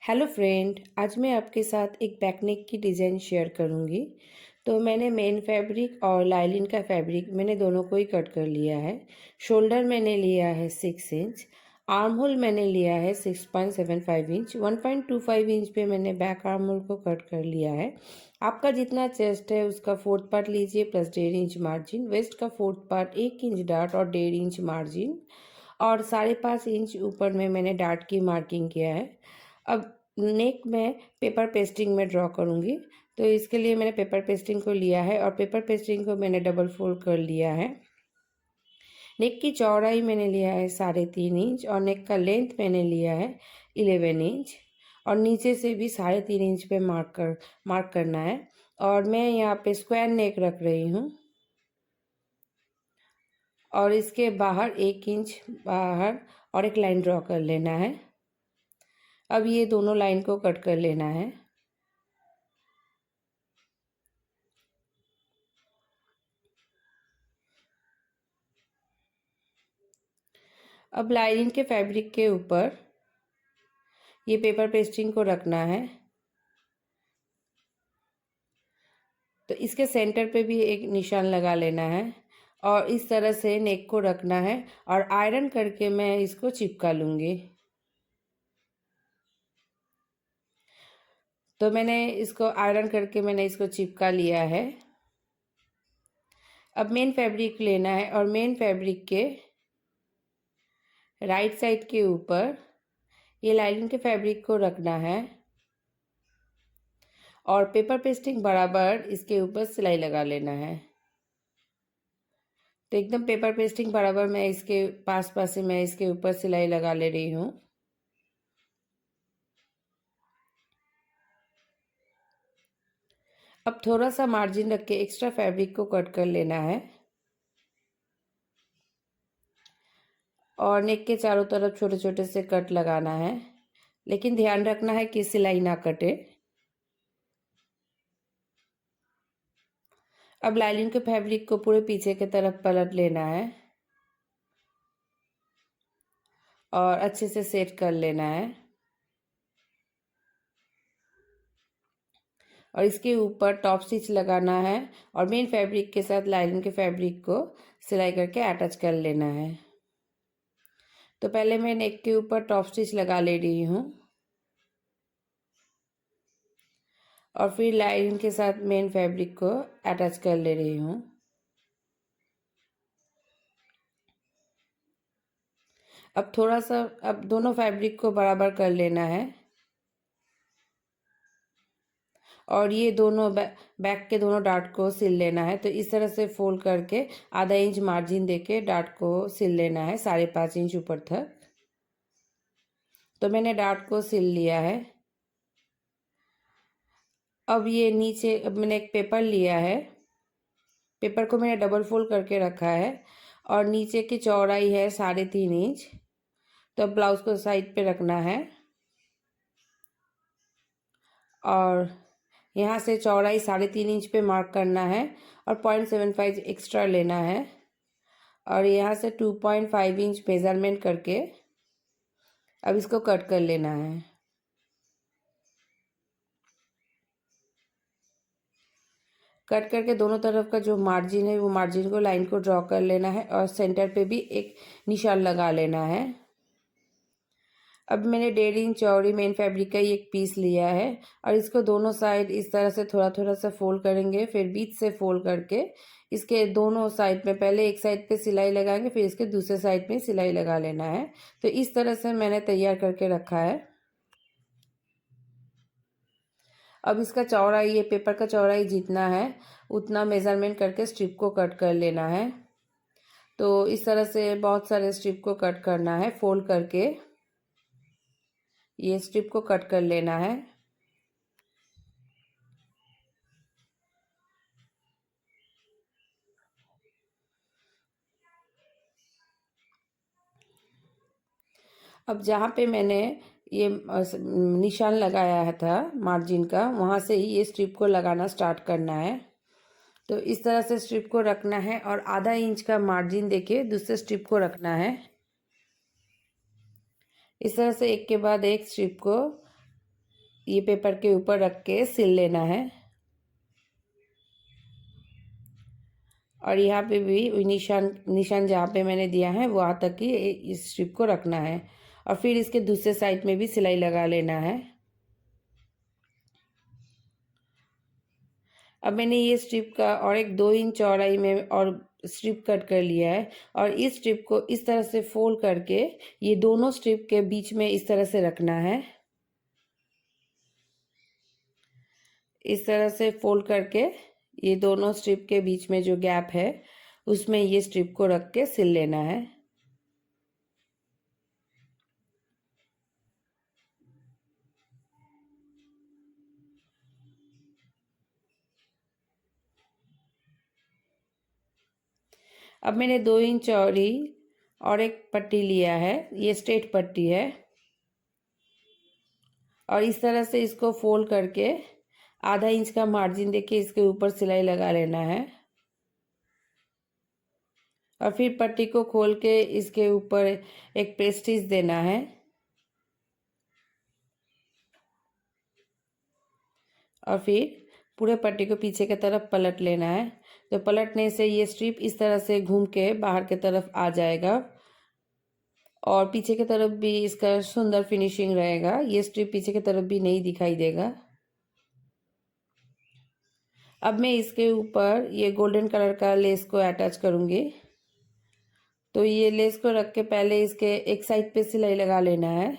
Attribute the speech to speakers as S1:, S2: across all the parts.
S1: Hello friend, आज मैं आपके साथ एक बैकनेक की डिज़ाइन शेयर करूंगी। तो मैंने मेन फैब्रिक और लाइलिन का फैब्रिक मैंने दोनों को ही कट कर लिया है। शोल्डर मैंने लिया है 6 इंच। आर्म होल मैंने लिया है 6.75 इंच। 1.25 इंच पे मैंने बैक आर्म होल को कट कर लिया है। आपका जितना चेस्ट है उसका 4th पार्ट लीजिए प्लस 1.5 इंच मार्जिन। वेस्ट का 4th पार्ट 1 इंच डार्ट और 1.5 इंच मार्जिन और 5.5 इंच ऊपर में मैंने डार्ट की मार्किंग किया है। अब नेक में पेपर पेस्टिंग में ड्रॉ करूँगी, तो इसके लिए मैंने पेपर पेस्टिंग को लिया है और पेपर पेस्टिंग को मैंने डबल फोल्ड कर लिया है। नेक की चौड़ाई मैंने लिया है 3.5 इंच और नेक का लेंथ मैंने लिया है 11 इंच और नीचे से भी 3.5 इंच पे मार्क करना है। और मैं यहाँ पे स्क्वायर नेक रख रही हूँ और इसके बाहर 1 इंच बाहर और एक लाइन ड्रॉ कर लेना है। अब ये दोनों लाइन को कट कर लेना है। अब लाइनिंग के फैब्रिक के ऊपर ये पेपर पेस्टिंग को रखना है। तो इसके सेंटर पे भी एक निशान लगा लेना है और इस तरह से नेक को रखना है और आयरन करके मैं इसको चिपका लूँगी। तो मैंने इसको आयरन करके मैंने इसको चिपका लिया है। अब मेन फैब्रिक लेना है और मेन फैब्रिक के राइट साइड के ऊपर ये लाइनिंग के फैब्रिक को रखना है और पेपर पेस्टिंग बराबर इसके ऊपर सिलाई लगा लेना है। तो एकदम पेपर पेस्टिंग बराबर मैं इसके पास से मैं इसके ऊपर सिलाई लगा ले रही हूँ। अब थोड़ा सा मार्जिन रख के एक्स्ट्रा फैब्रिक को कट कर लेना है और नेक के चारों तरफ छोटे छोटे से कट लगाना है, लेकिन ध्यान रखना है कि सिलाई ना कटे। अब लाइनिंग के फैब्रिक को पूरे पीछे की तरफ पलट लेना है और अच्छे से सेट कर लेना है और इसके ऊपर टॉप स्टिच लगाना है और मेन फैब्रिक के साथ लाइनिंग के फैब्रिक को सिलाई करके अटैच कर लेना है। तो पहले मैं नेक के ऊपर टॉप स्टिच लगा ले रही हूँ और फिर लाइनिंग के साथ मेन फैब्रिक को अटैच कर ले रही हूँ। अब थोड़ा सा अब दोनों फैब्रिक को बराबर कर लेना है और ये दोनों बैक के दोनों डार्ट को सिल लेना है। तो इस तरह से फोल्ड करके आधा इंच मार्जिन देके डार्ट को सिल लेना है 5.5 इंच ऊपर तक। तो मैंने डार्ट को सिल लिया है। अब ये नीचे अब मैंने एक पेपर लिया है, पेपर को मैंने डबल फोल्ड करके रखा है और नीचे की चौड़ाई है 3.5 इंच। तो अब ब्लाउज को साइड पे रखना है और यहाँ से चौड़ाई 3.5 इंच पे मार्क करना है और 0.75 एक्स्ट्रा लेना है और यहाँ से 2.5 इंच मेज़रमेंट करके अब इसको कट कर लेना है। कट करके दोनों तरफ का जो मार्जिन है वो मार्जिन को लाइन को ड्रॉ कर लेना है और सेंटर पे भी एक निशान लगा लेना है। अब मैंने 1.5 इंच चौड़ी मेन फैब्रिक का ही एक पीस लिया है और इसको दोनों साइड इस तरह से थोड़ा थोड़ा सा फोल्ड करेंगे, फिर बीच से फोल्ड करके इसके दोनों साइड में पहले एक साइड पे सिलाई लगाएंगे, फिर इसके दूसरे साइड में सिलाई लगा लेना है। तो इस तरह से मैंने तैयार करके रखा है। अब इसका चौड़ाई ये पेपर का चौड़ाई जितना है उतना मेज़रमेंट करके स्ट्रिप को कट कर लेना है। तो इस तरह से बहुत सारे स्ट्रिप को कट करना है, फोल्ड करके ये स्ट्रिप को कट कर लेना है। अब जहाँ पे मैंने ये निशान लगाया था मार्जिन का, वहाँ से ही ये स्ट्रिप को लगाना स्टार्ट करना है। तो इस तरह से स्ट्रिप को रखना है और आधा इंच का मार्जिन देके दूसरे स्ट्रिप को रखना है। इस तरह से एक के बाद एक स्ट्रिप को ये पेपर के ऊपर रख के सिल लेना है। और यहाँ पे भी वही निशान जहाँ पे मैंने दिया है वहाँ तक ही इस स्ट्रिप को रखना है। और फिर इसके दूसरे साइड में भी सिलाई लगा लेना है। अब मैंने ये स्ट्रिप का और एक 2 इंच चौड़ाई में और स्ट्रिप कट कर लिया है। और इस स्ट्रिप को इस तरह से फोल्ड करके ये दोनों स्ट्रिप के बीच में इस तरह से रखना है। इस तरह से फोल्ड करके ये दोनों स्ट्रिप के बीच में जो गैप है उसमें ये स्ट्रिप को रख के सिल लेना है। अब मैंने 2 इंच चौड़ी और एक पट्टी लिया है, ये स्ट्रेट पट्टी है। और इस तरह से इसको फोल्ड करके आधा इंच का मार्जिन देके इसके ऊपर सिलाई लगा लेना है। और फिर पट्टी को खोल के इसके ऊपर एक प्रेस्टीज देना है। और फिर पूरे पट्टी को पीछे की तरफ पलट लेना है। तो पलटने से ये स्ट्रिप इस तरह से घूम के बाहर की तरफ आ जाएगा और पीछे की तरफ भी इसका सुंदर फिनिशिंग रहेगा। ये स्ट्रिप पीछे की तरफ भी नहीं दिखाई देगा। अब मैं इसके ऊपर ये गोल्डन कलर का लेस को अटैच करूँगी। तो ये लेस को रख के पहले इसके एक साइड पे सिलाई लगा लेना है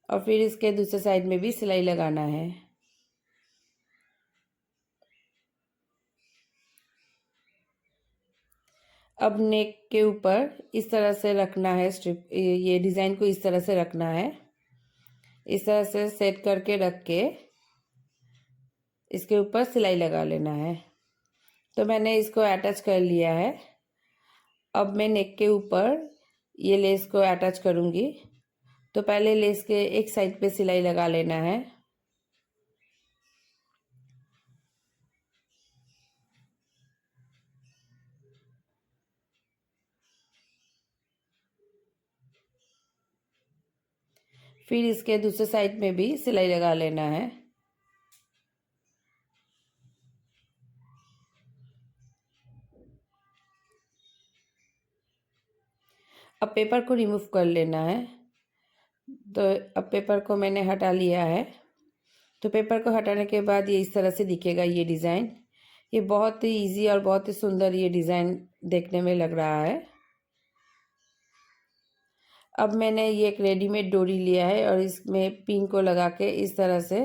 S1: और फिर इसके दूसरे साइड में भी सिलाई लगाना है। अब नेक के ऊपर इस तरह से रखना है स्ट्रिप, ये डिज़ाइन को इस तरह से रखना है। इस तरह से सेट करके रख के इसके ऊपर सिलाई लगा लेना है। तो मैंने इसको अटैच कर लिया है। अब मैं नेक के ऊपर ये लेस को अटैच करूँगी। तो पहले लेस के एक साइड पे सिलाई लगा लेना है। फिर इसके दूसरे साइड में भी सिलाई लगा लेना है। अब पेपर को रिमूव कर लेना है। तो अब पेपर को मैंने हटा लिया है। तो पेपर को हटाने के बाद ये इस तरह से दिखेगा ये डिज़ाइन। ये बहुत ही इजी और बहुत ही सुंदर ये डिज़ाइन देखने में लग रहा है। अब मैंने ये एक रेडीमेड डोरी लिया है और इसमें पिन को लगा के इस तरह से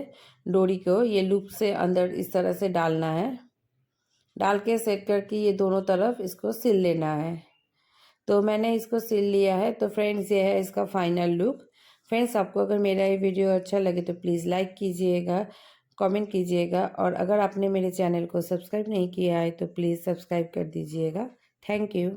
S1: डोरी को ये लूप से अंदर इस तरह से डालना है। डाल के सेट करके ये दोनों तरफ इसको सिल लेना है। तो मैंने इसको सिल लिया है। तो फ्रेंड्स ये है इसका फाइनल लुक। फ्रेंड्स आपको अगर मेरा ये वीडियो अच्छा लगे तो प्लीज़ लाइक कीजिएगा, कमेंट कीजिएगा और अगर आपने मेरे चैनल को सब्सक्राइब नहीं किया है तो प्लीज़ सब्सक्राइब कर दीजिएगा। Thank you.